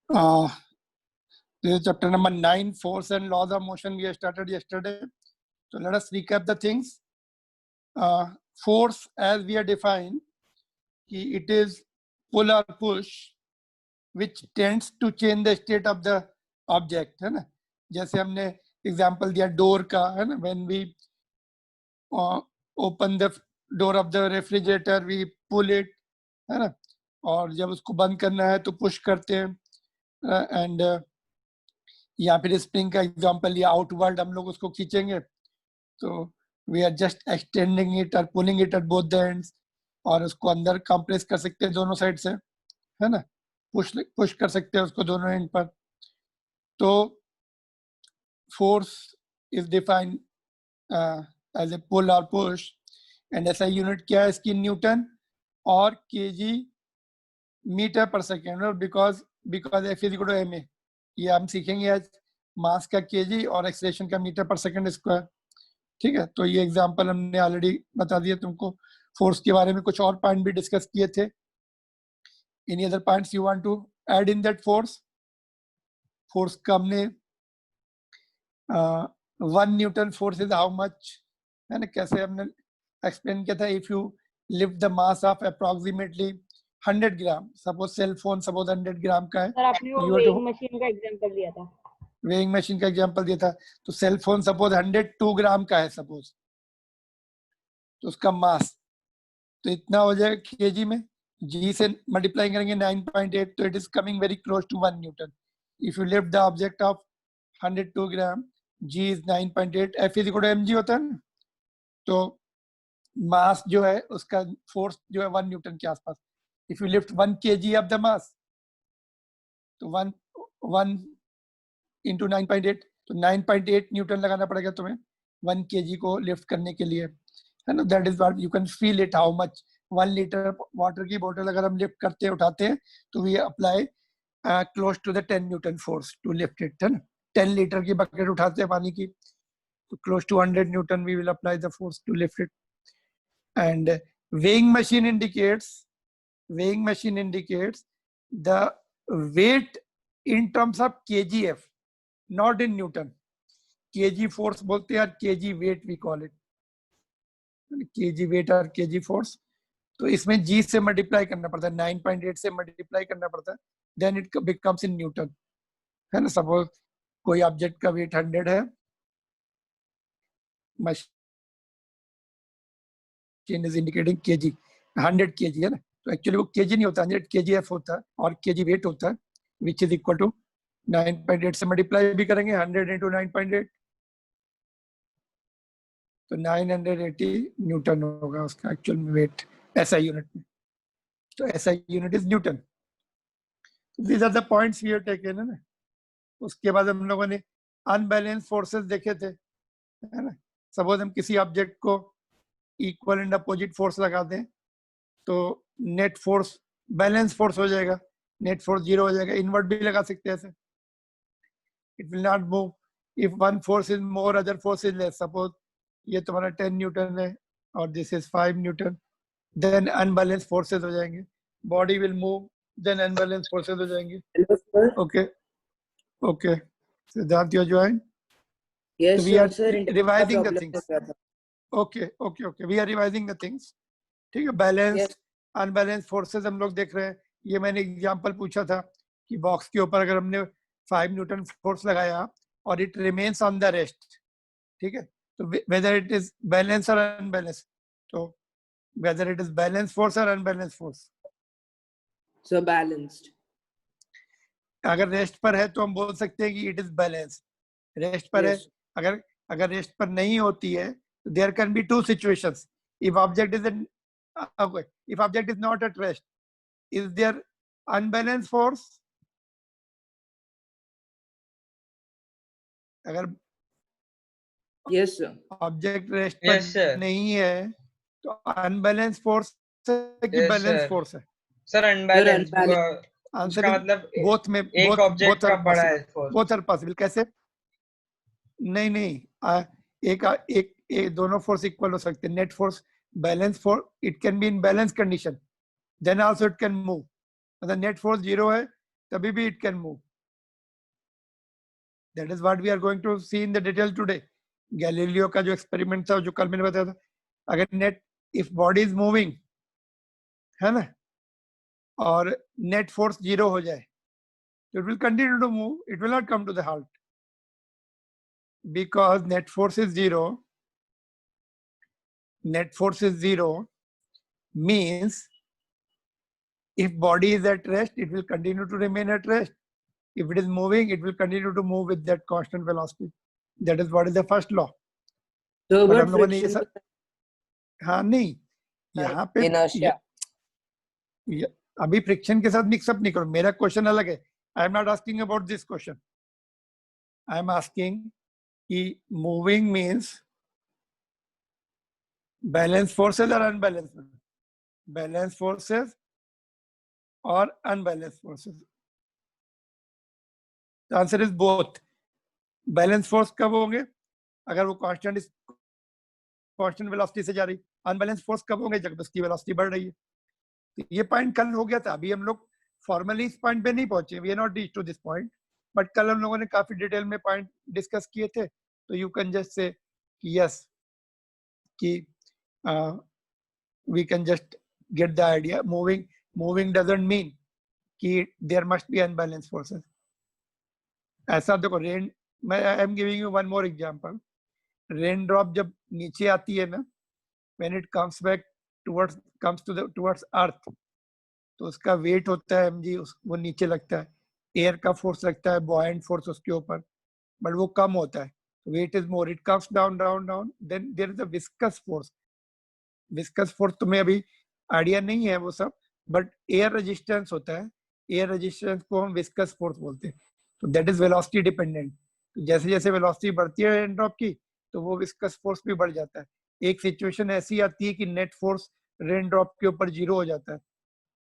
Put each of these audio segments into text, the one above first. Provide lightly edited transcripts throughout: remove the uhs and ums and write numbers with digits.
This is chapter number 9, Force and Laws of Motion. We started yesterday. So let us recap the things. Force, as we are defined, it is pull or push, which tends to change the state of the object, है ना. जैसे हमने example दिया door का, है ना. When we open the door of the refrigerator, we pull it, है ना. और जब उसको बंद करना है तो पुश करते हैं. एंड या फिर स्प्रिंग का एग्जांपल लिया, आउटवर्ड हम लोग उसको खींचेंगे तो we are just extending it और pulling it at both the ends, और उसको अंदर कंप्रेस कर सकते हैं दोनों साइड से, है ना. पुश कर सकते हैं उसको दोनों एंड पर. तो force is defined as a pull और पुश. एंड ऐसा यूनिट क्या है इसकी, न्यूटन और केजी मीटर पर second. Because F is equal to m a, ये हम सीखेंगे आज. मास का केजी और एक्सेलरेशन का मीटर पर सेकंड स्क्वायर. ठीक है, तो ये एग्जांपल हमने ऑलरेडी बता दिया तुमको. फोर्स के बारे में कुछ और पॉइंट भी डिस्कस किए थे. Any other points you want to add in that force? Force का हमने 1 newton force is how much, है ना. कैसे हमने एक्सप्लेन किया था. If you lift the mass of approximately 100 gram, suppose cell phone suppose 100 gram का है. सर आपने वो वेइंग मशीन का एग्जांपल दिया था. वेइंग मशीन का एग्जांपल दिया था. तो सेल फोन सपोज 102 ग्राम का है सपोज, तो उसका मास तो इतना हो जाएगा केजी में. जी से मल्टीप्लाई करेंगे 9.8, तो it is coming very close to 1 newton. If you lift the object of 102 gram, g is 9.8, F is equal to m g होता है ना. तो मास जो है उसका फोर्स जो है 1 न्यूटन के आसपास. If you lift 1 kg of the mass, तो 1 into 9.8, तो 9.8 न्यूटन लगाना पड़ेगा तुम्हें 1 kg को लिफ्ट करने के लिए, है ना. That is what you can feel it how much. 1 litre water की बोतल अगर हम लिफ्ट करते हैं, उठाते हैं, तो we apply close to the 10 newton force to lift it, है ना. 10 लीटर की बकेट उठाते हैं पानी की, तो close to 100 newton we will apply the force to lift it. And weighing machine indicates the weight in terms of kgf, not in newton. kg force बोलते हैं, kg weight we call it, kg weight और kg force. तो इसमें g से multiply करना पड़ता है, 9.8 से मल्टीप्लाई करना पड़ता है, then it becomes in newton, है ना. सपोज कोई ऑब्जेक्ट का वेट 100 है, machine is indicating kg, 100 kg है ना. तो एक्चुअली वो केजी नहीं होता, 100 kgf होता है, और केजी वेट होता है, विच इज इक्वल टू 9.8 से मल्टीप्लाई भी करेंगे 100 into 9.8, तो 980 न्यूटन होगा उसका एक्चुअल वेट ऐसा यूनिट में. तो ऐसा unit is newton. These are the points we have taken, है ना. उसके बाद हम लोगों ने अनबैलेंस फोर्सेस देखे थे, है ना. सपोज हम किसी ऑब्जेक्ट को इक्वल एंड अपोजिट फोर्स लगा दें, तो नेट फोर्स बैलेंस फोर्स हो जाएगा, नेट फोर्स 0 हो जाएगा. इनवर्ट भी लगा सकते हैं ऐसे. It will not move if one force is more, other force is less. Suppose ये तुम्हारा 10 न्यूटन है और this is 5 newton, then unbalance forces हो जाएंगे. Body will move, then unbalance forces हो जाएंगे. Okay okay, Siddharth you join. Yes, we are sir. Revising the things. Okay okay okay, we are revising the things. ठीक है. Balance unbalance forces हम लोग देख रहे हैं. ये मैंने एग्जांपल पूछा था कि बॉक्स के ऊपर अगर हमने 5 न्यूटन फोर्स लगाया और it remains on the rest, ठीक है, तो वेदर इट इज बैलेंस और अनबैलेंस, तो whether it is balance force और अनबैलेंस फोर्स. सो बैलेंस्ड. अगर रेस्ट पर है तो हम बोल सकते हैं कि इट इज बैलेंस. रेस्ट पर है. अगर रेस्ट पर नहीं होती है, there can be 2 situations. If object is okay, if object is not at rest, is there unbalanced force? अगर yes sir, ऑब्जेक्ट रेस्ट पर नहीं है, तो अनबैलेंस फोर्स है कि बैलेंस फोर्स है? Sir unbalance. आंसर मतलब बोथ में, एक ऑब्जेक्ट का बड़ा है फोर्स. Both are possible. कैसे? नहीं, एक दोनों फोर्स इक्वल हो सकते हैं. Net force balance force, it can be in balance condition, then also it can move. मतलब नेट फोर्स 0 है तभी भी it can move. That is what we are going to see in the detail today. Galileo का जो experiment था, जो कल मैंने बताया था, अगर net if body is moving, है ना, और नेट फोर्स 0 हो जाए, तो it will continue to move, it will not come to the halt. Because net force is 0, net force is 0 means if body is at rest, it will continue to remain at rest. If it is moving, it will continue to move with that constant velocity. That is what is the first law. So, But but हम लोगों ने ये friction, हाँ नहीं, यहाँ पे inertia. अभी friction के साथ मिक्सअप नहीं करो, मेरा क्वेश्चन अलग है. I am not asking about this question. I am asking कि मूविंग मीन्स बैलेंस फोर्सेस और अनबैलेंस, बैलेंस फोर्सेस और unbalance forces. The answer is both. Balance force कब होंगे? अगर वो कांस्टेंट वेलोसिटी से जा रही. अनबैलेंस फोर्स कब होंगे? जब उसकी वेलोसिटी बढ़ रही है. तो ये पॉइंट कल हो गया था. अभी हम लोग फॉर्मली इस पॉइंट पे नहीं पहुंचे, we are not reach to this point, but कल हम लोगों ने काफी डिटेल में पॉइंट डिस्कस किए थे. तो you can just say yes कि we can just get the idea. Moving doesn't mean कि there must be unbalance forces. ऐसा देखो, रेन, मैं I am giving you one more example. Rain drop जब नीचे आती है ना, when it comes back towards earth, तो उसका वेट होता है mg, वो नीचे लगता है. एयर का फोर्स लगता है, बॉयंट फोर्स उसके ऊपर, बट वो कम होता है. Weight is more, it comes down down down. Then there is a viscous force. Viscous force तुम्हें अभी आइडिया नहीं है वो सब, बट एयर रेजिस्टेंस होता है. एयर रेजिस्टेंस को हम विस्कस फोर्स बोलते हैं. तो दैट इज वेलोसिटी डिपेंडेंट. जैसे जैसे वेलोसिटी बढ़ती है रेन ड्रॉप की, तो वो विस्कस फोर्स भी बढ़ जाता है. एक सिचुएशन ऐसी आती है कि नेट फोर्स रेन ड्रॉप के ऊपर 0 हो जाता है,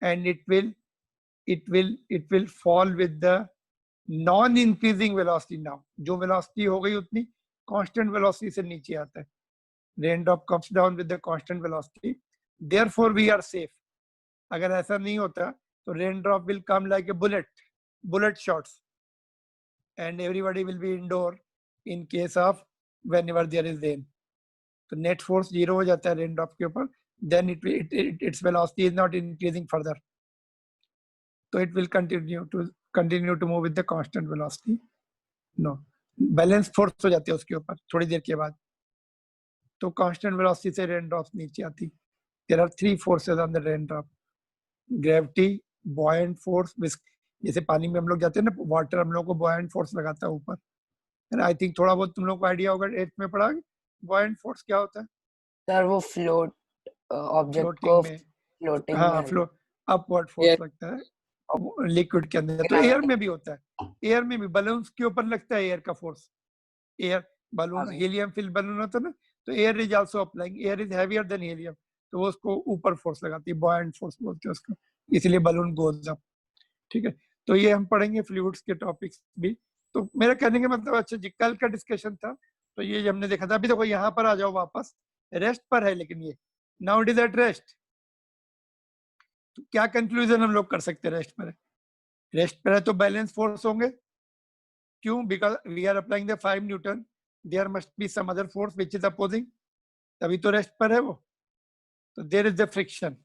and it will fall with the non increasing velocity. now जो velocity हो गई उतनी constant velocity से नीचे आता है. raindrop comes down with the constant velocity, therefore we are safe. अगर ऐसा नहीं होता तो raindrop will come like a bullet shots, and everybody will be indoor in case of whenever there is rain. तो net force 0 हो जाता है raindrop के ऊपर, then its velocity is not increasing further. So it will continue to move with the constant velocity. No, balance force हो जाती है उसके ऊपर थोड़ी देर के बाद. तो constant velocity से raindrops नीचे आती. There are 3 forces on the raindrop: gravity, buoyant force. जैसे पानी में हम लोग जाते हैं ना, वाटर हम लोग को buoyant force लगाता है ऊपर. And I think थोड़ा बहुत तुम लोग को आइडिया होगा 8th में पढ़ा buoyant force क्या होता है. Sir, वो float ऑब्जेक्ट को फ्लोटिंग हाँ, फ्लो अपवर्ड फोर्स लगता है लिक्विड के अंदर. तो एयर में भी होता है. एयर में भी बलून्स के ऊपर लगता है एयर का force. Air balloon, helium fill balloon होता है ना, तो air is also applying. Air is heavier than helium, तो वो उसको ऊपर फोर्स लगाती है, बॉयंट फोर्स बोलते हैं उसको, इसलिए बलून गोज अप. ठीक है, तो ये हम पढ़ेंगे फ्लूइड्स के टॉपिक्स भी. तो मेरा कहने का मतलब, अच्छा जी, कल का डिस्कशन था तो ये हमने देखा था. अभी देखो यहाँ पर आ जाओ वापस, रेस्ट पर है, लेकिन ये now it is at rest. तो क्या कंक्लूजन हम लोग कर सकते हैं? रेस्ट पर है, रेस्ट पर है तो बैलेंस फोर्स होंगे. क्यों? Because we are applying the 5 newton, there must be some other force which is opposing, तभी तो रेस्ट पर है वो. तो there is the friction,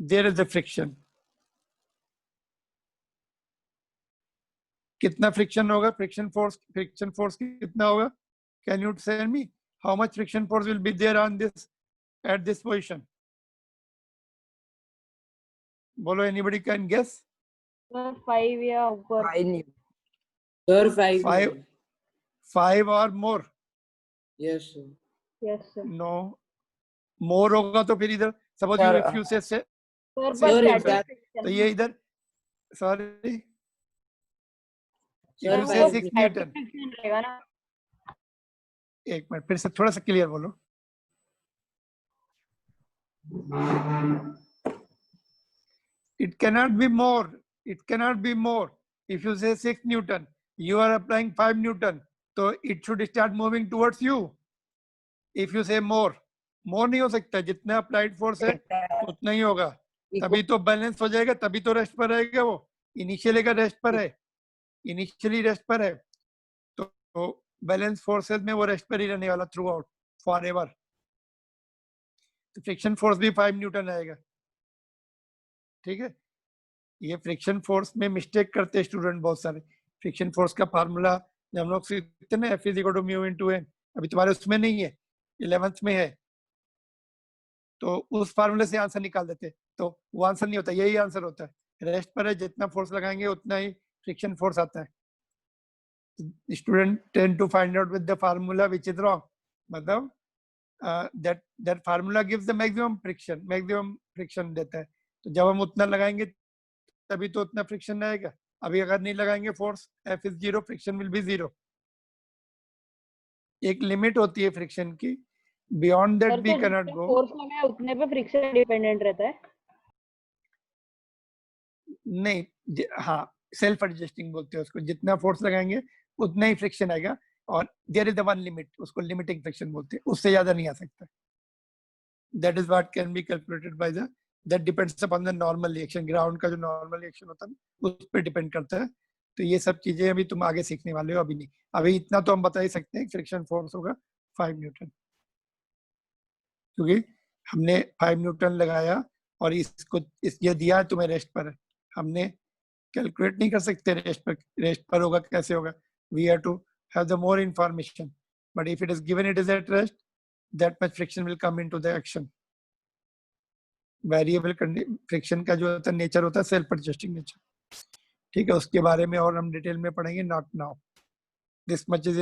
there is the friction. कितना फ्रिक्शन होगा? फ्रिक्शन फोर्स कितना होगा? Can you tell me how much friction force will be there on this at this position? बोलो, एनीबडी कैन गेस? 5 या ऊपर. 5 और more? Yes sir. Yes sir. No, मोर होगा तो फिर इधर सपोज यू इफ यू से सर तो ये इधर, सॉरी, यू से 6 न्यूटन. रहेगा ना. एक मिनट, फिर से थोड़ा सा क्लियर बोलो. It cannot be more. It cannot be more. If you say 6 Newton, you are applying 5 Newton, so it should start moving towards you. If you say more नहीं हो सकता. जितना अप्लाइड फोर्स है उतना ही होगा, तभी तो बैलेंस हो जाएगा, तभी तो रेस्ट पर रहेगा वो. इनिशियली अगर रेस्ट पर है, इनिशियली रेस्ट पर है, तो बैलेंस फोर्सेस में वो रेस्ट पर ही रहने वाला थ्रू आउट फॉर एवर। तो फ्रिक्शन फोर्स भी 5 न्यूटन आएगा। ठीक है, ये फ्रिक्शन फोर्स में मिस्टेक करते हैं स्टूडेंट बहुत सारे। फ्रिक्शन फोर्स का फार्मूला जब हम लोग सीखते हैं ना, F is equal to mu into n, अभी तुम्हारे उसमें नहीं है, 11th में है, तो उस फार्मूले से आंसर निकाल देते, तो वो आंसर नहीं होता, यही आंसर होता है। रेस्ट पर है, जितना फोर्स लगाएंगे उतना ही फ्रिक्शन फोर्स आता है। Student tend to find out with the formula which is wrong, मतलब that formula gives the maximum friction देता है। तो जब हम उतना लगाएंगे तभी तो उतना फ्रिक्शन आएगा। अभी अगर नहीं लगाएंगे force, F is 0, friction will be 0। एक लिमिट होती है फ्रिक्शन की, beyond that we can not go. Force लगाए उतने पे फ्रिक्शन डिपेंडेंट रहता है। नहीं, हाँ, सेल्फ एडजस्टिंग बोलते हैं उसको। जितना फोर्स लगाएंगे उतना ही फ्रिक्शन आएगा, और there is the one limit, उसको लिमिटिंग फ्रिक्शन बोलते हैं, उससे ज्यादा नहीं आ सकता। That is what can be calculated by the, that depends upon the normal reaction. Ground का जो नॉर्मल रिएक्शन होता है उस पर डिपेंड करता है। तो ये सब चीजें अभी तुम आगे सीखने वाले हो, अभी नहीं। अभी इतना तो हम बता ही सकते हैं, फ्रिक्शन फोर्स होगा 5 न्यूटन, क्योंकि हमने 5 न्यूटन लगाया और इसको ये दिया तुम्हें रेस्ट पर है। हमने कैलकुलेट नहीं कर सकते रेस्ट पर होगा कैसे होगा। We have to have the more information, but if it is given it is at rest, that much friction will come into the action. Variable friction का जो होता है नेचर होता है सेल्फ एडजस्टिंग नेचर। ठीक है, उसके बारे में और हम डिटेल में पढ़ेंगे, not now. This much is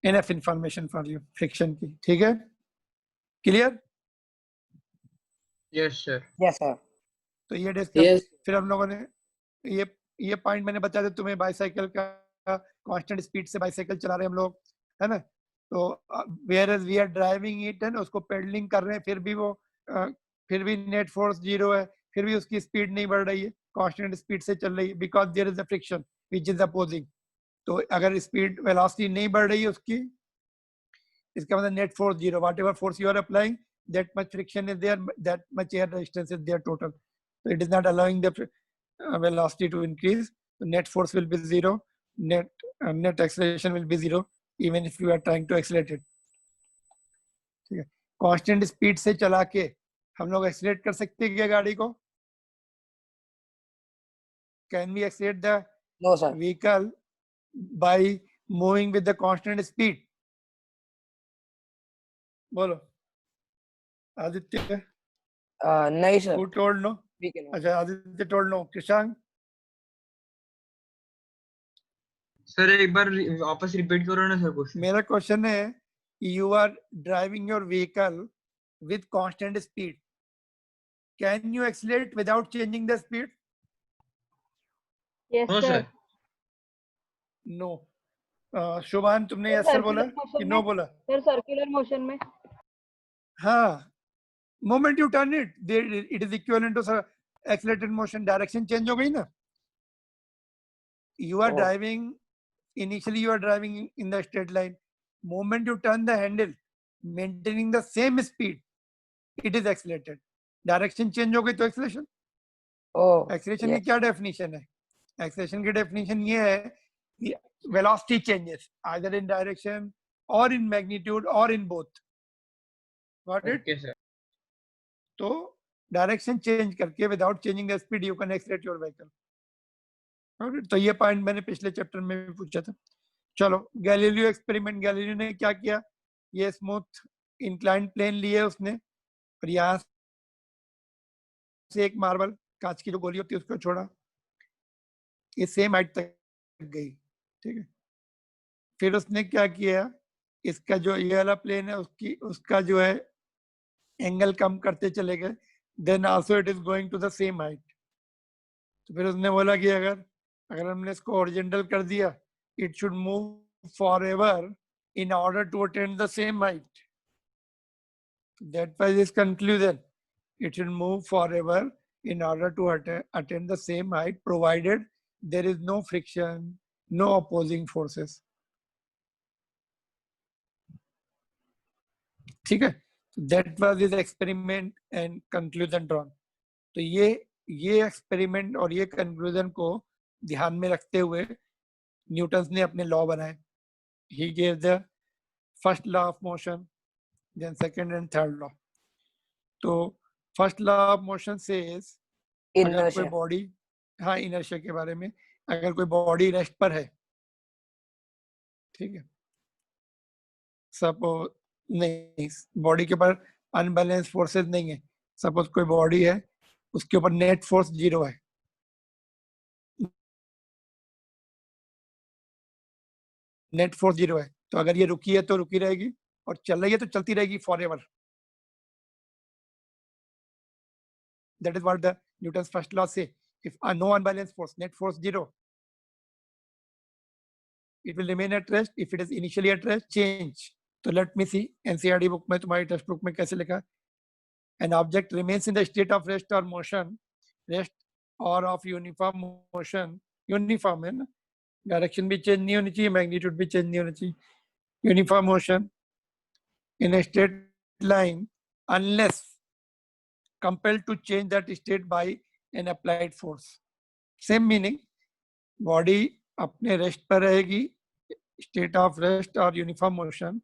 enough information for you friction की। ठीक है, clear? Yes sir. Yes, sir. तो ये डिस्कस Yes. फिर हम लोगों ने ये पॉइंट मैंने बता दिया तुम्हें। बाईसाइकिल का कांस्टेंट स्पीड से बाईसाइकिल चला रहे हम लोग, है ना? तो whereas we are driving it, है ना, उसको पेडलिंग कर रहे हैं, फिर भी वो फिर भी नेट फोर्स 0 है, फिर भी उसकी स्पीड नहीं बढ़ रही है, कांस्टेंट स्पीड से चल रही है, because there is a friction which is opposing. तो अगर स्पीड वेलोसिटी नहीं बढ़ रही है उसकी, इसका मतलब net force 0, whatever force you are applying, that much friction is there, that much air resistance is there total. So it is not allowing the velocity to increase. The net force will be 0, net acceleration will be 0, even if you are trying to accelerate it. ठीक है, constant speed से चला के हम लोग accelerate कर सकते हैं क्या गाड़ी को? Can we accelerate the No, sir. vehicle by moving with the constant speed? बोलो आदित्य। नहीं sir. Who told no? We cannot. अच्छा, Aditya told no। Krishank? Sir एक बार वापस रिपीट करो ना सर क्वेश्चन। मेरा क्वेश्चन है, you are driving your vehicle with constant speed, can you accelerate without changing the speed? Yes no sir. Sir. No. Shubhan, तुमने yes sir बोला कि नो बोला? सर सर्कुलर मोशन में। हाँ, moment you turn it, it is equivalent to accelerated motion. Direction change हो गई ना। You are Oh. Driving, initially you are driving in the straight line, moment you turn the handle, maintaining the same speed, it is accelerated. Direction change हो गई तो acceleration. Oh. Acceleration Yes. की क्या definition है? Acceleration की definition ये है कि velocity changes either in direction और इन मैग्नीट्यूड और in both. Got it? Okay sir. तो डायरेक्शन चेंज करके without changing the speed you can accelerate your vehicle. तो ये पॉइंट मैंने पिछले चैप्टर में भी पूछा था। चलो, गैलीलियो एक्सपेरिमेंट। गैलीलियो ने क्या किया, ये स्मूथ इंक्लाइंड प्लेन लिए उसने, और यहाँ से एक मार्बल कांच की जो गोली होती है उसको छोड़ा, ये सेम हाइट तक गई। ठीक है, फिर उसने क्या किया, इसका जो ये वाला प्लेन है उसका जो है एंगल कम करते चले गए, then also it is going to the same height. तो फिर उसने बोला कि अगर हमने इसको हॉरिजॉन्टल कर दिया, it should move forever in order to attain the same height. That was his conclusion. It should move forever in order to attain the same height, provided there is no friction, no opposing forces. ठीक है, that was his experiment and conclusion drawn. तो ये experiment और ये conclusion को ध्यान में रखते हुए न्यूटन ने अपने लॉ बनाए. He gave the first law of motion, then second and third law. तो फर्स्ट लॉ ऑफ मोशन से अगर कोई Inertia. बॉडी, हाँ इनर्शिया के बारे में, अगर कोई बॉडी रेस्ट पर है, ठीक है, सपोज नहीं, बॉडी के ऊपर अनबैलेंस फोर्सेस नहीं है, सपोज कोई बॉडी है उसके ऊपर नेट फोर्स 0 है, नेट फोर्स 0 है, तो अगर ये रुकी है तो रुकी रहेगी और चल रही है तो चलती रहेगी forever. That is what the Newton's first law say. If no unbalance force, net force 0, it will remain at rest. If it is initially at rest, change. So let me see NCERT book में, तुम्हारी text book में कैसे लिखा है. An object remains in the state of rest or motion, rest or of uniform motion, uniform है ना, direction भी change नहीं होनी चाहिए, मैग्नीट्यूड भी चेंज नहीं होनी चाहिए, uniform motion in a straight line unless compelled to change that state by an applied force. Same meaning, body अपने रेस्ट पर रहेगी, स्टेट ऑफ रेस्ट और uniform motion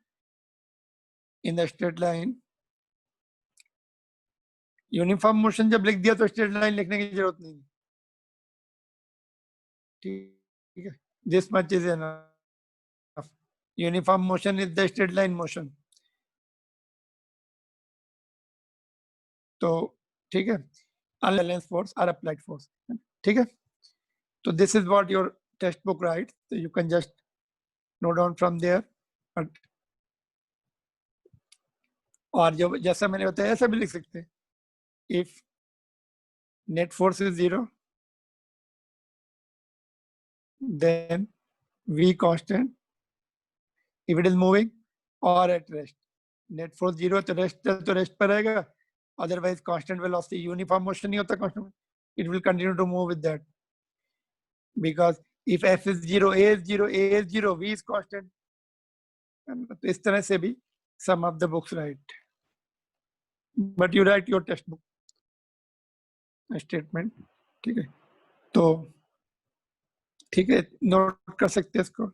in the straight line. Uniform motion जब लिख दिया तो straight line लिखने की जरूरत नहीं, ठीक है. This much is enough. Uniform motion is the straight line motion. तो ठीक है, अनबैलेंस फोर्स और अप्लाइड फोर्स, ठीक है. तो this is what your text book right, so you can just note down from there. But और जब जैसा मैंने बताया ऐसा भी लिख सकते हैं. If net force is 0, then V constant. If it is moving or at rest, net force 0 तो rest पर रहेगा. Otherwise constant velocity, uniform motion नहीं होता constant, it will continue to move with that. Because if F is 0, A is 0, A is 0, V is constant. तो इस तरह से भी some of the books write. But you write your textbook statement, ठीक है. तो ठीक है, नोट कर सकते हैं इसको.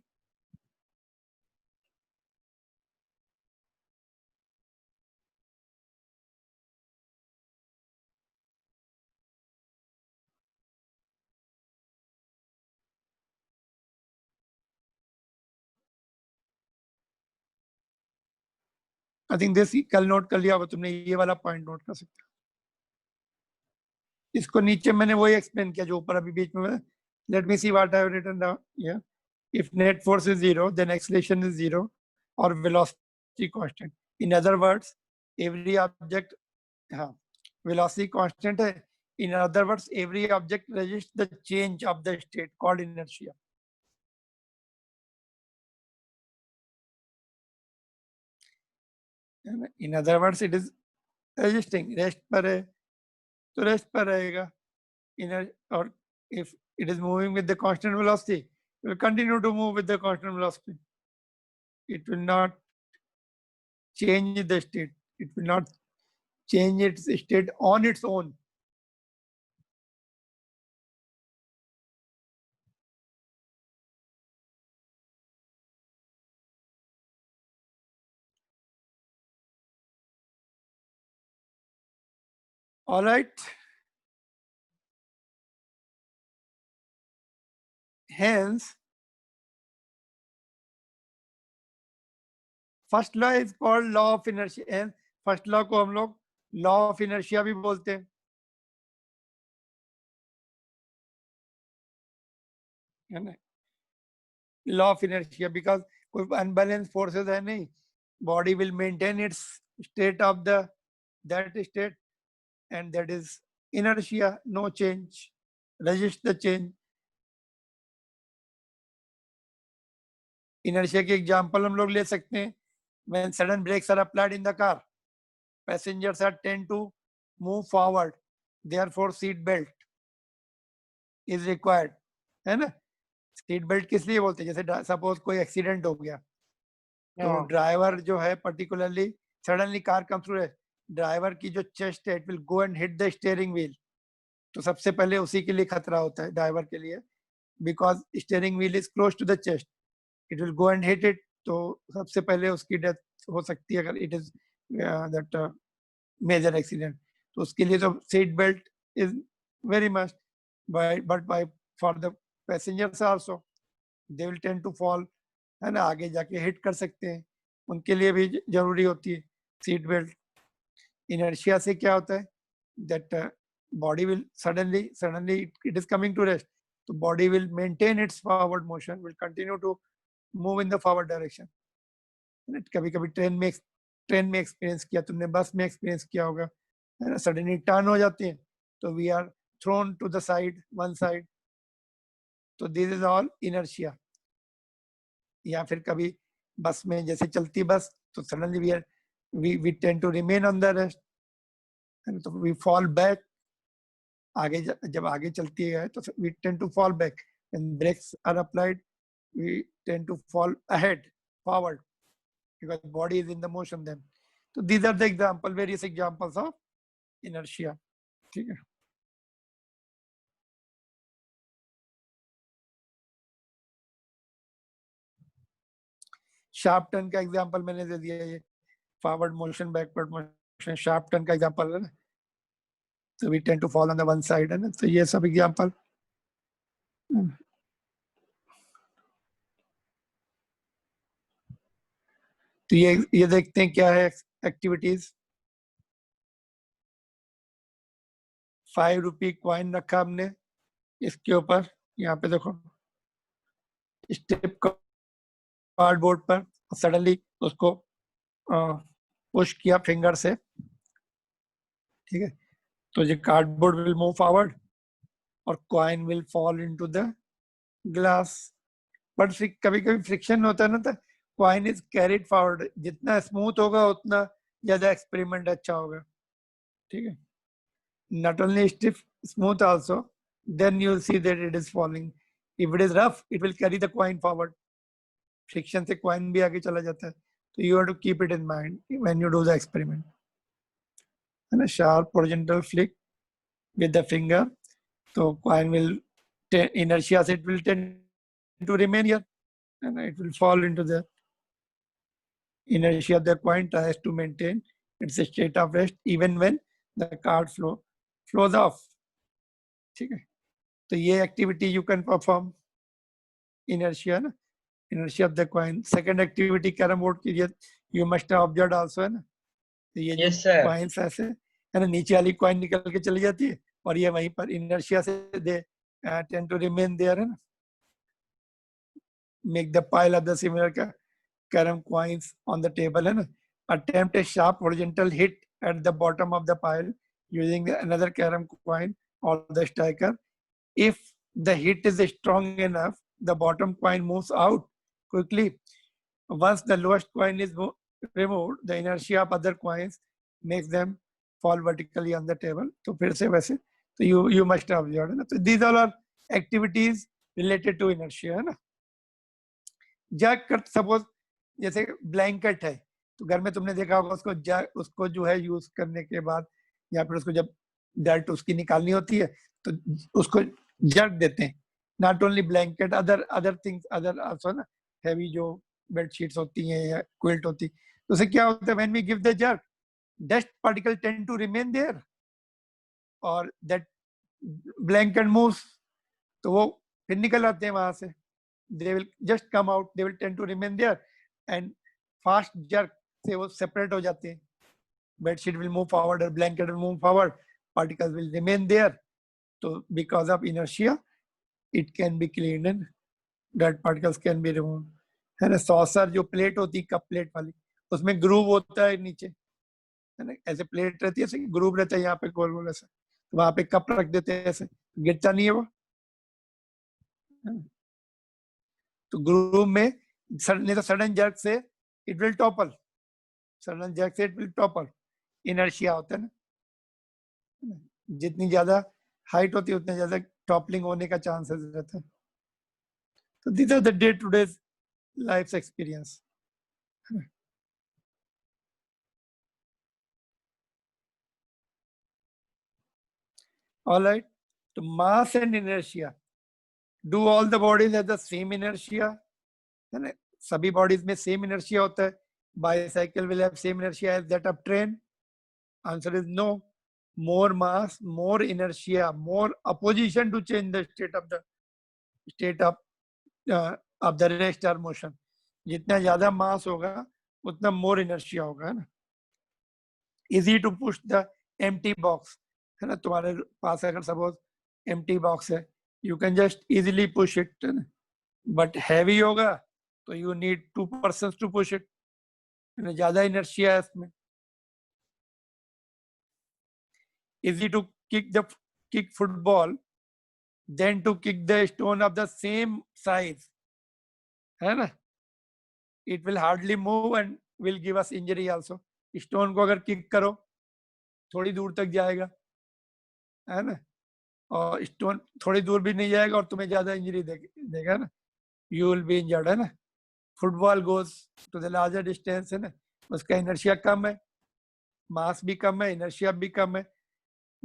आई थिंक दिस कल नोट कर लिया होगा तुमने, ये वाला पॉइंट नोट कर सकते हो. इसको नीचे मैंने वही एक्सप्लेन किया जो ऊपर अभी बीच में. Let me see what I have written down here. If net force is 0, then acceleration is 0 और velocity constant. In other words every object, हाँ वेलोसिटी कांस्टेंट है. In other words every object resist the change of the state called inertia. In other words it is resisting, rest पर है तो rest पर रहेगा. और if it is moving with the constant velocity, it will continue to move with the constant velocity. It will not change the state. It will not change its state on its own. All right. Hence, first law is called law of inertia. Hence, first law को हम लोग law of inertia भी बोलते हैं. है ना? Law of inertia, because कोई unbalanced forces है नहीं. Body will maintain its state of that state, and that is inertia, no change. Resist the change. Inertia की एग्जांपल हम लोग ले सकते हैं. when sudden brakes are applied in the car, passengers are tend to move forward, therefore seat belt is required. है ना? Seat belt किस लिए बोलते हैं? जैसे सपोज कोई एक्सीडेंट हो गया तो ड्राइवर जो है particularly suddenly car come through है, ड्राइवर की जो चेस्ट है it will go and hit the steering wheel. तो सबसे पहले उसी के लिए खतरा होता है, ड्राइवर के लिए, because steering wheel is close to the chest, it will go and hit it, तो सबसे पहले उसकी डेथ हो सकती है अगर it is that major accident. तो उसके लिए तो seat belt is very must, but by for the passengers also, they will tend to fall, है ना, आगे जाके हिट कर सकते हैं, उनके लिए भी जरूरी होती है सीट बेल्ट। इनर्शिया से क्या होता है, that body will suddenly it is coming to rest, so body will maintain its forward motion, will continue to move in the forward direction। कभी कभी ट्रेन में एक्सपीरियंस किया तुमने, बस में एक्सपीरियंस किया होगा, है ना, सडनली टर्न हो जाती है तो we are thrown to the side, one side, तो दिस इज ऑल इनर्शिया। या फिर कभी बस में जैसे चलती बस तो suddenly we tend to remain on the rest, तो वी फॉल बैक, आगे जब आगे चलती है तो we tend to fall back, when brakes are applied we tend to fall ahead, forward, because body is in the motion then। so these are the various examples of inertia। ठीक है, sharp turn का example मैंने दे दिया, ये forward motion, backward motion, sharp turn का example है ना, so we tend to fall on the one side, है ना, तो ये सब एग्जांपल। तो ये देखते हैं क्या है एक्टिविटीज। 5 रुपये क्वाइन रखा हमने इसके ऊपर, यहाँ पे देखो स्टेप कार्डबोर्ड पर, सडनली उसको पुश किया फिंगर से, ठीक है, तो ये कार्डबोर्ड विल मूव फॉरवर्ड और coin will fall into the glass. But कभी कभी फ्रिक्शन होता है ना, तो कॉइन इज कैरिड फॉरवर्ड, जितना स्मूथ होगा उतना ज्यादा एक्सपेरिमेंट अच्छा होगा, ठीक है, not only stiff, smooth also, then you'll see that it is falling। if it is rough it will carry the coin forward, friction से coin भी आगे चला जाता है, तो you have to keep it in mind when you do the experiment, है ना। sharp horizontal flick with the finger, तो coin will inertia से it will tend to remain here and it will fall into the inertia of the coin tries to maintain its state of rest even when the card flows off, ठीक है। तो ये activity you can perform, inertia ना, inertia of the coin. Second activity carrom board की, you must have observed also, है ना, तो ये जो कॉइन्स ऐसे है ना, नीचे वाली कॉइन निकल के चली जाती है और ये वहीं पर इनर्शिया से they tend to remain there, है ना। Make the pile of the similar carrom coins on the table, है ना, attempt a sharp horizontal hit at the bottom of the pile using another carrom coin और the striker. If the hit is strong enough, the bottom coin moves out quickly. Once the lowest coin is removed, the inertia of other coins makes them fall vertically on the table. तो फिर से वैसे, तो you must have observed, है ना। तो these all are activities related to inertia, है ना। जग कर, सपोज जैसे ब्लैंकेट है, तो घर में तुमने देखा होगा उसको जो है यूज करने के बाद, या फिर उसको जब डर्ट उसकी निकालनी होती है तो उसको जर्क देते हैं। Not only blanket, other things, other also ना, हैवी जो बेडशीट्स होती हैं या क्विल्ट होती है, तो उसे क्या होता है, when we give the jerk, dust particle tend to remain there और दैट ब्लैंकेट मूव्स, तो वो फिर निकल आते हैं वहां से, they will just come out, they will tend to remain there and fast jerk से वो separate हो जाते हैं, bedsheet will move forward or blanket will move forward, particles will remain there, so because of inertia it can be cleaned and dirt particles can be removed, है ना। saucer जो plate होती है, कप प्लेट वाली, उसमें groove होता है नीचे, है ना, ऐसे प्लेट रहती है, ऐसे ग्रूव रहता है यहाँ पे गोल गोल ऐसे, तो वहां पे कप रख देते हैं, ऐसे गिरता नहीं है वो, तो ग्रूव में नहीं तो सडन जर्क से it will topple, sudden jerk से इट विल टॉपल, इनर्शिया होता है ना, जितनी ज्यादा हाइट होती है उतने ज्यादा टॉपलिंग होने का चांसेस रहता है। तो this are the day to day life experience. Alright, तो mass and inertia, do all the bodies have the same inertia? है ना, सभी bodies में same inertia होता है. Bicycle will have same inertia as that of train. Answer is no. More mass, more inertia, more opposition to change the state of the rest or motion. जितना ज्यादा mass होगा उतना more inertia होगा, है ना. Easy to push the empty box, है ना. तुम्हारे पास अगर suppose empty box है, you can just easily push it, है ना. But heavy होगा तो you need 2 persons to push it, है ना. ज्यादा inertia है इसमें. Easy to kick football than to kick the stone of the same size, है ना. It will hardly move and will give us injury also. Stone को अगर kick करो थोड़ी दूर तक जाएगा, है ना, और stone थोड़ी दूर भी नहीं जाएगा और तुम्हें ज्यादा injury देगा ना. You will be injured, है ना. Football goes to the larger distance, है ना. उसका inertia कम है, mass भी कम है, inertia भी कम है.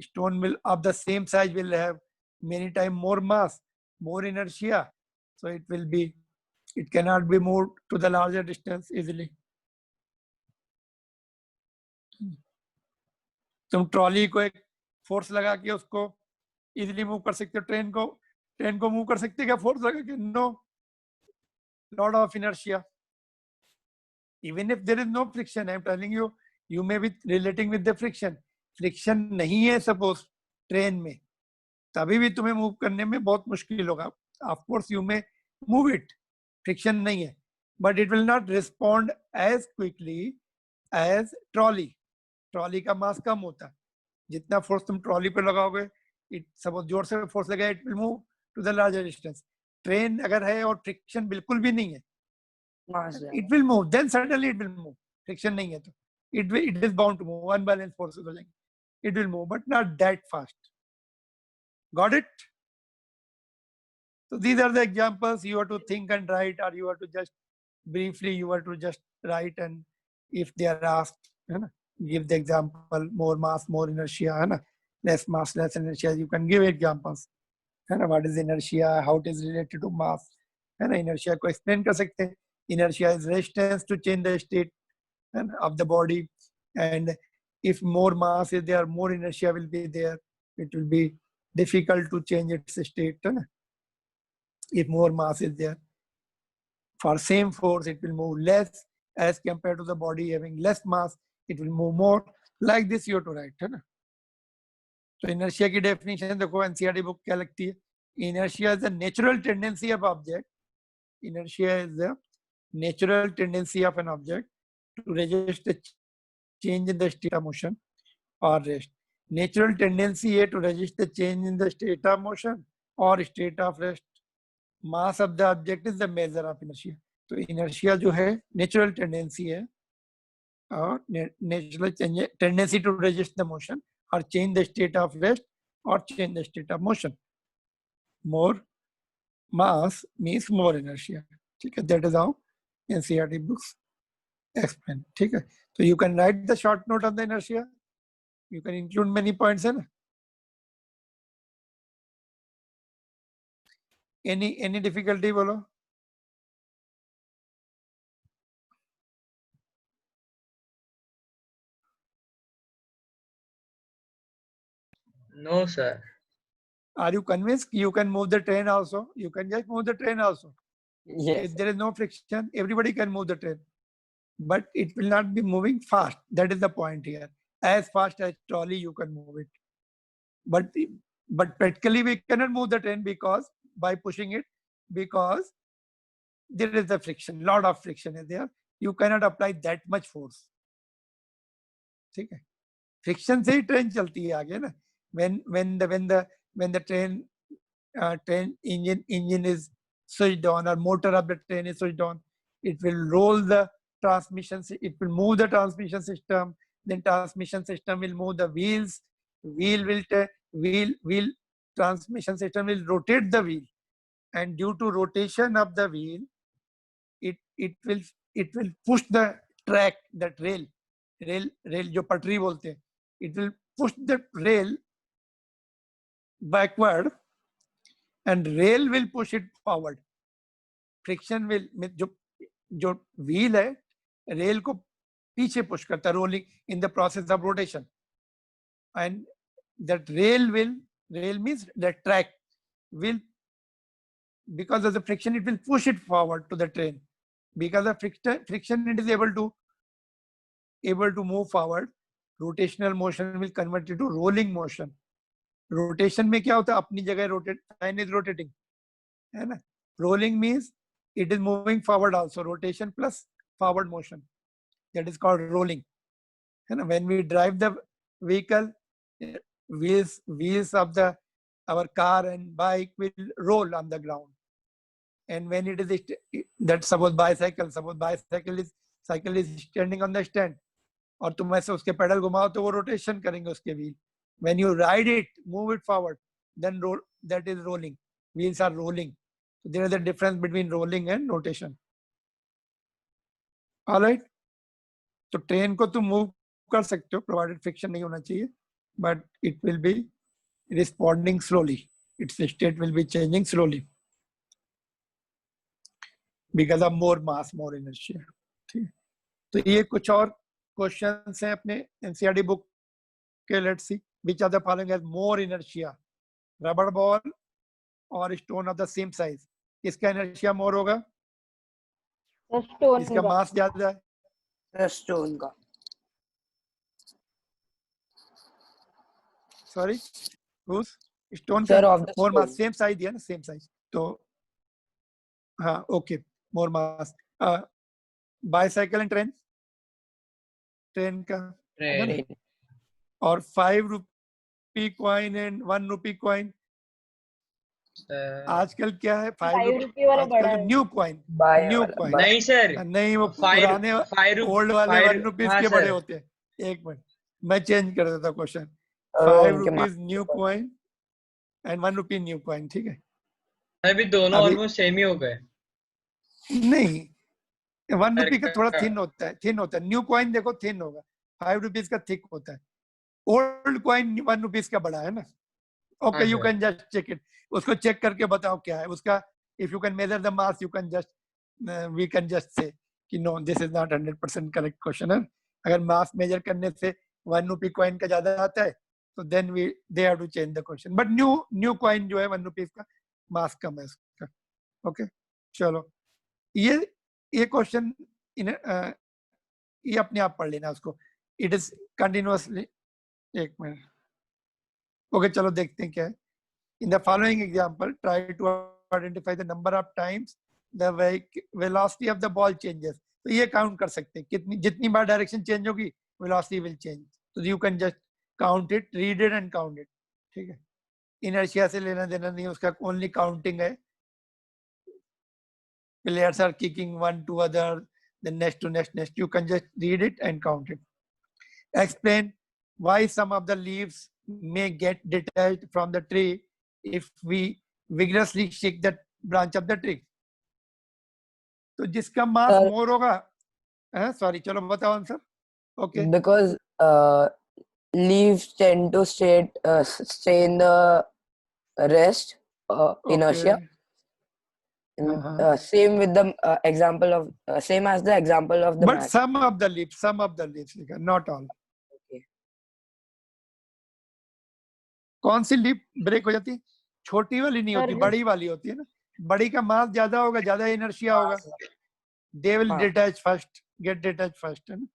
Stone will of the same size will have many times more mass, more inertia, so it cannot be moved to the larger distance easily. तुम trolley को एक फोर्स लगा के उसको इजीली मूव कर सकते हो. ट्रेन को मूव कर सकते क्या फोर्स लगा के? No. Lot of inertia. Even if there is no friction, I am telling you, you may be relating with the friction. Friction नहीं है सपोज ट्रेन में, तभी भी तुम्हें मूव करने में बहुत मुश्किल होगा. Of course you may move it, friction नहीं है, but it will not respond as quickly as trolley. Trolley का मास कम होता है. जितना फोर्स तुम ट्रॉली पे लगाओगे, सपोज जोर से फोर्स लगाए, it will move to the larger distance. Train अगर है और फ्रिक्शन बिल्कुल भी नहीं है, it will move, then suddenly it will move. Friction नहीं है तो it is bound to move. Unbalanced forces हो जाएंगे. It will move, but not that fast. Got it? So these are the examples. You have to think and write, or you have to just briefly you have to just write, and if they are asked, है ना, give the example. More mass, more inertia, है ना. Less mass, less inertia. You can give examples. है ना. What is inertia? How it is related to mass? है ना. Inertia को explain कर सकते हैं. Inertia is resistance to change the state of the body, and if more mass is there, more inertia will be there. It will be difficult to change its state. If more mass is there, for same force it will move less as compared to the body having less mass. It will move more. Like this you have to write, है ना. तो inertia की definition देखो NCERT book क्या लगती है. Inertia is the natural tendency of object. Inertia is the natural tendency of an object to resist the change in the state of motion or rest. Natural tendency है to resist the change in the state of motion or state of rest. Mass of the object is the measure of inertia. तो inertia जो है natural tendency है, और natural tendency to resist the motion or change the state of rest or change the state of motion. More mass means more inertia. ठीक है, that is how NCERT books explain. ठीक है, so you can write the short note on the inertia. You can include many points, है ना. Any difficulty बोलो. No, sir. Are you convinced you can move the train also? You can just move the train also. Yes. If there is no friction, everybody can move the train, but it will not be moving fast. That is the point here. As fast as trolley you can move it, but practically we cannot move the train because by pushing it, because there is the friction. Lot of friction is there. You cannot apply that much force. ठीक है, friction से ही train चलती है आगे ना. When the train engine is switched on, or motor of the train is switched on, it will roll the transmission. It will move the transmission system. Then transmission system will move the wheels. Wheel transmission system will rotate the wheel, and due to rotation of the wheel, it will push the track, that rail जो पटरी बोलते हैं. It will push the rail backward and rail will push it forward. Friction will, जो wheel है rail को पीछे push करता है, rolling in the process of rotation, and that rail means the track will, because of the friction, it will push it forward to the train. Because of friction it is able to move forward. Rotational motion will convert it to rolling motion. Rotation में क्या होता है, अपनी जगह rotate, train is rotating, है ना. Rolling means it is moving forward also, rotation plus forward motion, that is called rolling, है ना. When we drive the vehicle, wheels of our car and bike will roll on the ground. And when it is that suppose cycle is standing on the stand, और तुम ऐसे उसके pedal घुमाओ तो वो rotation करेंगे उसके wheel. When you ride it, move it forward, then roll, that is rolling. Wheels are rolling. So there is a difference between rolling and rotation. All right. तो train को तुम move कर सकते हो, provided friction नहीं होना चाहिए, but it will be responding slowly. Its state will be changing slowly because of more mass, more inertia. ठीक है. तो ये कुछ और क्वेश्चंस हैं अपने एनसीईआरटी बुक के. Let's see which of the following has more inertia, rubber ball or stone of the same size. किसका inertia more होगा, स्टोन इसका का. मास ज्यादा है. स्टोन का. Sorry, whose? stone Sir, का of the more mass, stone. same size दिया ना, same size. तो हाँ, okay, more mass. Bicycle and train का, Train. और 5 rupee coin and 1 rupee coin. आजकल क्या है, 5 5 रुपये वाला बड़ा है. न्यू कॉइन, Buy न्यू वाला, कॉइन. buy. नहीं सर, नहीं, वो पुराने ओल्ड वाले 1 रुपीज हाँ के बड़े सर, होते हैं. एक मिनट, मैं चेंज कर देता क्वेश्चन. और 5 उनके rupees new coin and 1 rupee new coin. ठीक है. अभी दोनों अभी- ऑलमोस्ट सेम ही हो गए. नहीं, 1 रुपी का थोड़ा का- थिन होता है. न्यू कॉइन देखो थिन होगा, 5 रुपीज का थिक होता है. ओल्ड कॉइन 1 रुपीज का बड़ा है ना. Okay, you sir. Can just check it. उसको चेक करके बताओ क्या है उसका. If you can measure the mass, you can just, we can just say कि no, this is not 100% correct question है. अगर मास मेजर करने से 1 रुपी कॉइन का ज्यादा आता है तो then they have to change the question. But new coin जो है 1 रुपीज का, मास कम है उसका. ओके, चलो ये क्वेश्चन ये अपने आप पढ़ लेना उसको. It is continuously. एक मिनट. ओके, चलो देखते हैं क्या है. In the following example, try to identify the number of times the velocity of the ball changes. तो ये काउंट कर सकते हैं, जितनी बार डायरेक्शन चेंज होगी velocity will change. So you can just count it, read it and count it. ठीक है. Inertia से लेना देना नहीं, उसका ओनली काउंटिंग है. Players are kicking one to other, then next to next. You can just read it and count it. Explain why some of the leaves may get detached from the tree if we vigorously shake the branch of the tree. तो जिसका मास Sir, मोर होगा, sorry, चलो बताओ answer. Okay, because leaves tend to stay in the rest, inertia. Same with the example of same as the example of the but match. some of the leaves, not all. Okay. कौन सी leaf break हो जाती है? छोटी वाली नहीं होती, Sir, बड़ी वाली होती है ना. बड़ी का मास ज्यादा होगा, ज्यादा इनर्शिया होगा. They will हाँ. detach first, get detached first. है ना?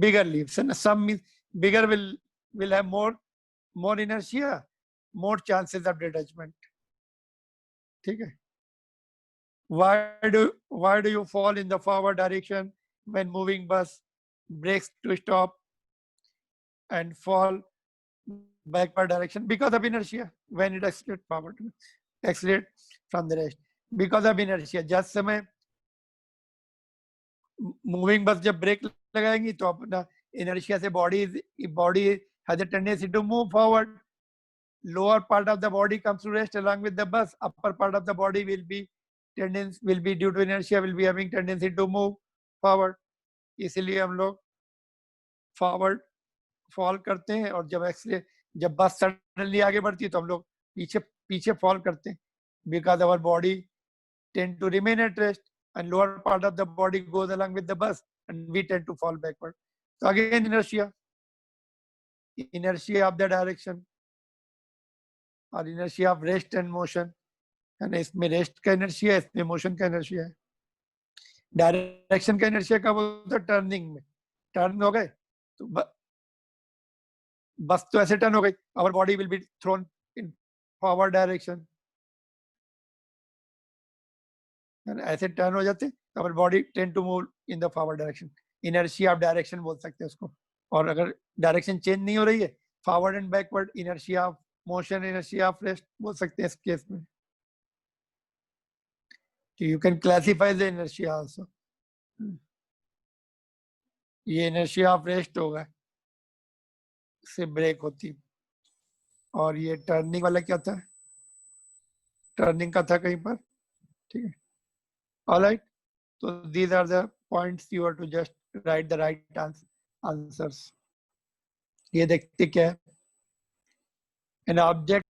Bigger leaves, है ना? Some means bigger will have more inertia, more chances of detachment. ठीक है. Why do you fall in the forward direction when moving bus brakes to stop and fall backward direction? Because of inertia. When it accelerates forward, accelerate from the rest. Because of inertia. जब समय moving बस जब break लगाएंगी तो अपना inertia से body has a tendency to move forward. Lower part of the body comes to rest along with the bus. Upper part of the body will be due to inertia will be having tendency to move forward. इसीलिए हम लोग forward fall करते हैं, और जब बस suddenly आगे बढ़ती है तो हम लोग पीछे पीछे फॉल करते हैं, because our body tend to remain at rest and lower part of the body goes along with the bus and we tend to fall backward. So again inertia of the direction or inertia of rest and motion, and इसमें rest का inertia है, इसमें motion का inertia है. Direction का inertia कब होता है? टर्निंग में. टर्न हो गए तो बस तो ऐसे टर्न हो गई, our body will be thrown in forward direction. ऐसे टर्न हो जाते, our body tend to move in the forward direction. Inertia of direction बोल सकते हैं उसको. और अगर डायरेक्शन चेंज नहीं हो रही है, forward and backward, inertia of motion, inertia of rest बोल सकते हैं इस केस में. You can classify the inertia also. ये इनर्शिया ऑफ रेस्ट होगा, से ब्रेक होती है. और ये टर्निंग वाला क्या था? टर्निंग का था कहीं पर. ठीक है. All right. So these are the points you have to just write the right answers. ये देखते क्या है? An object